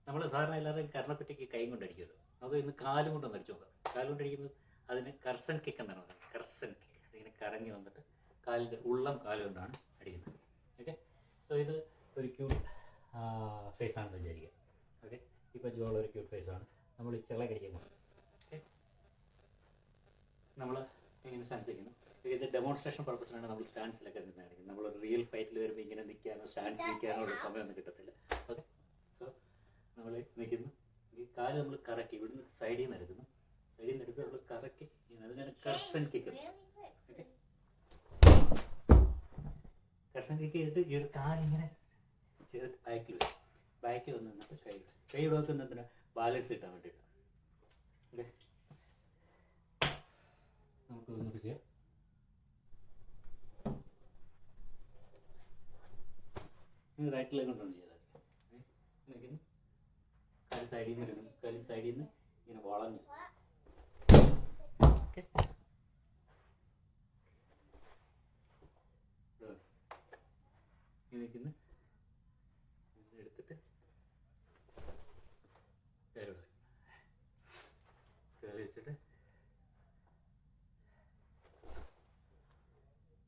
നമ്മൾ സാധാരണ എല്ലാവരും കരണക്കുറ്റിക്ക് കൈ കൊണ്ടടിക്കുമല്ലോ, നമുക്ക് ഇന്ന് കാലും കൊണ്ടൊന്ന് അടിച്ചു നോക്കാം. കാലും കൊണ്ടടിക്കുമ്പോൾ അതിന് കർസൻ കിക്ക് എന്നാണ് പറയുന്നത്. കർസൻ കിക്ക്, അതിങ്ങനെ കറങ്ങി വന്നിട്ട് കാലിൻ്റെ ഉള്ളം കാല് കൊണ്ടാണ് അടിക്കുന്നത്. ഓക്കെ, സോ ഇത് ഒരു ക്യൂട്ട് ഫേസ് ആണെന്ന് വിചാരിക്കുക. ഓക്കെ, ഇപ്പോൾ ജോൾ ഒരു ക്യൂട്ട് ഫേസാണ്. നമ്മൾ ഈ ചില കടിക്കുമ്പോൾ ഓക്കെ നമ്മൾ ഇങ്ങനെ സ്റ്റാൻസ് വയ്ക്കുന്നു. ഇത് ഡെമോൺസ്ട്രേഷൻ പർപ്പസിനാണ് നമ്മൾ സ്റ്റാൻസിലൊക്കെ നിന്ന് കാണിക്കുന്നത്. നമ്മൾ റിയൽ ഫൈറ്റിൽ വരുമ്പോൾ ഇങ്ങനെ നിൽക്കാനോ സ്റ്റാൻസ് നിൽക്കാനോ ഉള്ള സമയമൊന്നും കിട്ടത്തില്ല. ഓക്കെ, സോ നമ്മൾ നിൽക്കുന്നു, ഈ കാല് നമ്മൾ കറക്കി ഇവിടുന്ന് സൈഡിൽ നിന്ന് എടുക്കുന്നു. സൈഡിൽ നിന്ന് എടുത്ത് നമ്മൾ കറക്കി അതിനാണ് Karsan kick. Okay, Karsan kick ചെയ്തിട്ട് ഈ ഒരു കാലിങ്ങനെ ചെയ്തിട്ട് ബാക്കിൽ വരും. ബാക്കിൽ വന്ന് നിന്നിട്ട് കൈ വെക്കുന്നതിന് ബാലൻസ് കിട്ടാൻ വേണ്ടിയിട്ട്. ഓക്കെ, നമുക്ക് ഒന്നുകൂടി ചെയ്യാം. ഇത് റൈറ്റ് ലെഗ് കൊണ്ടാണ് ചെയ്താൽ നിൽക്കുന്നു. കാല് സൈഡിൽ നിന്ന് എടുക്കുന്നു, കാല് സൈഡിൽ നിന്ന് ഇങ്ങനെ വളഞ്ഞു. ഓക്കെ, നിൽക്കുന്നു.